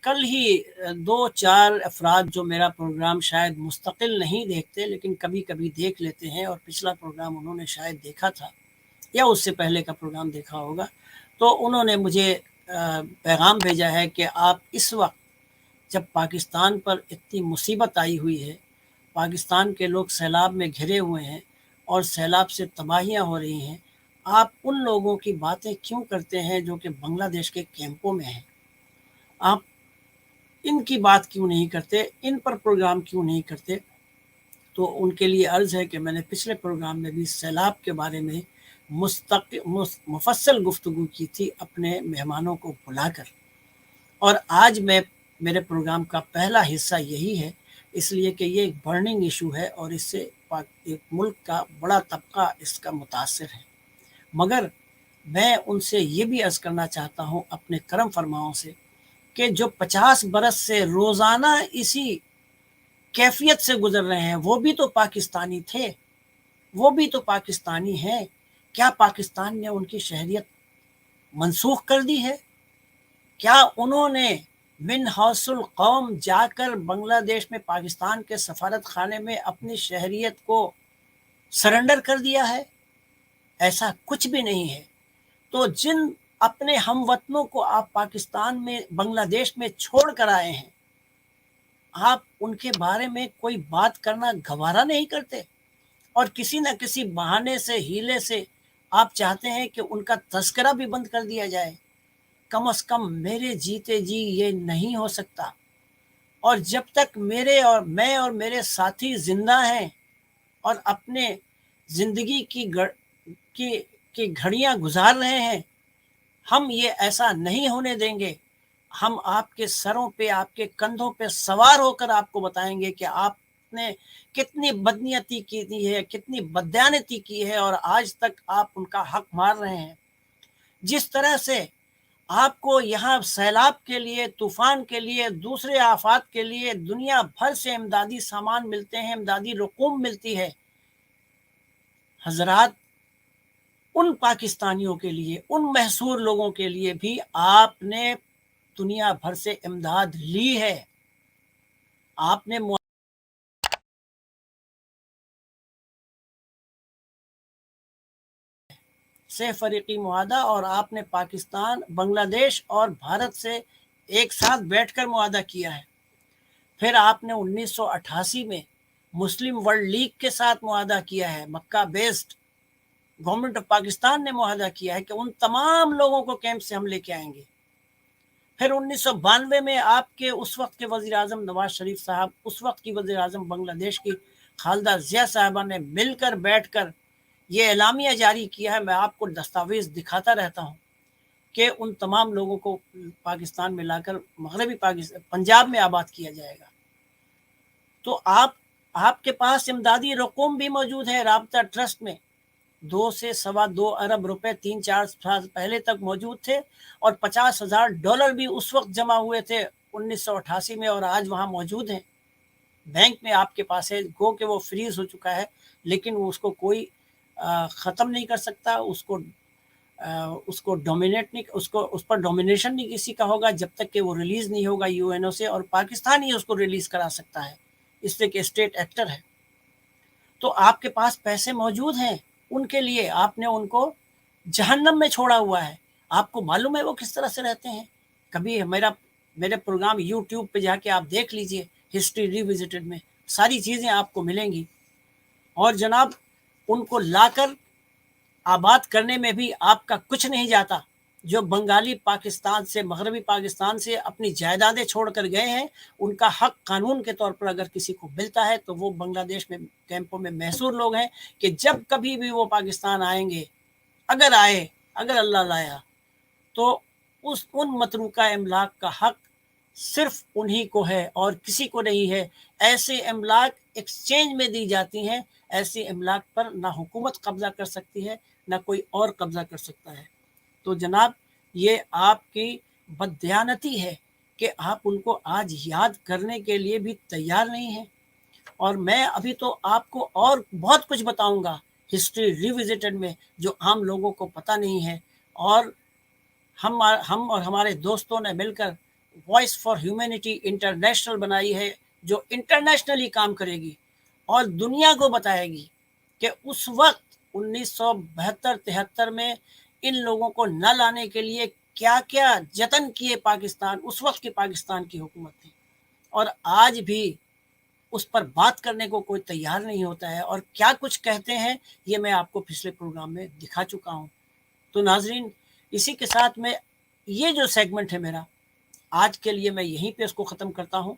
कल ही 2-4 अफराद जो मेरा प्रोग्राम शायद मुस्तकिल नहीं देखते लेकिन कभी कभी देख लेते हैं, और पिछला प्रोग्राम उन्होंने शायद देखा था या उससे पहले का प्रोग्राम देखा होगा, तो उन्होंने मुझे पैगाम भेजा है कि आप इस वक्त जब पाकिस्तान पर इतनी मुसीबत आई हुई है, पाकिस्तान के लोग सैलाब में घिरे हुए हैं और सैलाब से तबाहियां हो रही हैं, आप उन लोगों की बातें क्यों करते हैं जो कि बांग्लादेश के कैंपों में हैं? आप इनकी बात क्यों नहीं करते, इन पर प्रोग्राम क्यों नहीं करते? तो उनके लिए अर्ज़ है कि मैंने पिछले प्रोग्राम में भी सैलाब के बारे में मुफस्सल गुफ्तगू की थी अपने मेहमानों को बुलाकर, और आज मैं मेरे प्रोग्राम का पहला हिस्सा यही है, इसलिए कि ये एक बर्निंग इशू है और इससे एक मुल्क का बड़ा तबका इसका मुतासर है। मगर मैं उनसे ये भी अर्ज़ करना चाहता हूँ अपने करम फरमाओं से कि जो 50 बरस से रोज़ाना इसी कैफियत से गुजर रहे हैं, वो भी तो पाकिस्तानी थे, वो भी तो पाकिस्तानी हैं। क्या पाकिस्तान ने उनकी शहरियत मनसूख कर दी है? क्या उन्होंने मिन हौसुल कौम जाकर बांग्लादेश में पाकिस्तान के सफारत खाने में अपनी शहरियत को सरेंडर कर दिया है? ऐसा कुछ भी नहीं है। तो जिन अपने हमवतनों को आप पाकिस्तान में, बांग्लादेश में छोड़ कर आए हैं, आप उनके बारे में कोई बात करना गवारा नहीं करते, और किसी न किसी बहाने से, हीले से आप चाहते हैं कि उनका तज़किरा भी बंद कर दिया जाए। कम से कम मेरे जीते जी ये नहीं हो सकता, और जब तक मैं और मेरे साथी जिंदा हैं और अपने ज़िंदगी की घड़ियां गुजार रहे हैं, हम ये ऐसा नहीं होने देंगे। हम आपके सरों पे, आपके कंधों पे सवार होकर आपको बताएंगे कि आपने कितनी बदनीयती की है, कितनी बदयानती की है, और आज तक आप उनका हक मार रहे हैं। जिस तरह से आपको यहाँ सैलाब के लिए, तूफान के लिए, दूसरे आफात के लिए दुनिया भर से इमदादी सामान मिलते हैं, इमदादी रकूम मिलती है, हजरात, उन पाकिस्तानियों के लिए, उन महसूर लोगों के लिए भी आपने दुनिया भर से इमदाद ली है। आपने से फरीकी मुआहदा, और आपने पाकिस्तान, बांग्लादेश और भारत से एक साथ बैठकर मुआहदा किया है। फिर आपने 1988 में मुस्लिम वर्ल्ड लीग के साथ मुआहदा किया है, मक्का बेस्ड गवर्नमेंट ऑफ पाकिस्तान ने मुआहदा किया है कि उन तमाम लोगों को कैंप से हम लेके आएंगे। फिर 1992 में आपके उस वक्त के वज़ीर आज़म नवाज शरीफ साहब, उस वक्त की वज़ीर आज़म बांग्लादेश की खालिदा जिया साहबा ने मिलकर बैठकर ये एलामिया जारी किया है, मैं आपको दस्तावेज दिखाता रहता हूँ, कि उन तमाम लोगों को पाकिस्तान में लाकर मगरबी पाकिस्तान, पंजाब में आबाद किया जाएगा। तो आपके पास इमदादी रकूम भी मौजूद है राबता ट्रस्ट में, 2 से $2.25 अरब रुपए 3-4 साल पहले तक मौजूद थे, और $50,000 भी उस वक्त जमा हुए थे 1988 में, और आज वहाँ मौजूद हैं, बैंक में आपके पास है। गो कि वो फ्रीज हो चुका है, लेकिन वो उसको कोई ख़त्म नहीं कर सकता, उसको डोमिनेट नहीं, उस पर डोमिनेशन नहीं किसी का होगा जब तक कि वो रिलीज़ नहीं होगा यूएनओ से, और पाकिस्तान ही उसको रिलीज़ करा सकता है, इसलिए कि स्टेट एक्टर है। तो आपके पास पैसे मौजूद हैं उनके लिए, आपने उनको जहन्नम में छोड़ा हुआ है। आपको मालूम है वो किस तरह से रहते हैं? कभी मेरे प्रोग्राम यूट्यूब पे जाके आप देख लीजिए, हिस्ट्री रिविजिटेड में सारी चीज़ें आपको मिलेंगी। और जनाब, उनको लाकर आबाद करने में भी आपका कुछ नहीं जाता। जो बंगाली पाकिस्तान से, मगरबी पाकिस्तान से अपनी जायदादें छोड़कर गए हैं, उनका हक कानून के तौर पर अगर किसी को मिलता है तो वो बांग्लादेश में कैंपों में महसूर लोग हैं, कि जब कभी भी वो पाकिस्तान आएंगे, अगर आए, अगर अल्लाह लाया, तो उन मतरूका इमलाक का हक सिर्फ उन्हीं को है और किसी को नहीं है। ऐसे इमलाक एक्सचेंज में दी जाती हैं, ऐसे इमलाक पर ना हुकूमत कब्जा कर सकती है, ना कोई और कब्जा कर सकता है। तो जनाब, ये आपकी बददियानती है कि आप उनको आज याद करने के लिए भी तैयार नहीं हैं। और मैं अभी तो आपको और बहुत कुछ बताऊंगा हिस्ट्री रिविजिटेड में, जो आम लोगों को पता नहीं है, और हम और हमारे दोस्तों ने मिलकर वॉइस फॉर ह्यूमैनिटी इंटरनेशनल बनाई है, जो इंटरनेशनली काम करेगी और दुनिया को बताएगी कि उस वक्त 1972-73 में इन लोगों को न लाने के लिए क्या क्या जतन किए पाकिस्तान, उस वक्त की पाकिस्तान की हुकूमत थी, और आज भी उस पर बात करने को कोई तैयार नहीं होता है। और क्या कुछ कहते हैं ये मैं आपको पिछले प्रोग्राम में दिखा चुका हूँ। तो नाजरीन, इसी के साथ में ये जो सेगमेंट है मेरा, आज के लिए मैं यहीं पे इसको ख़त्म करता हूँ।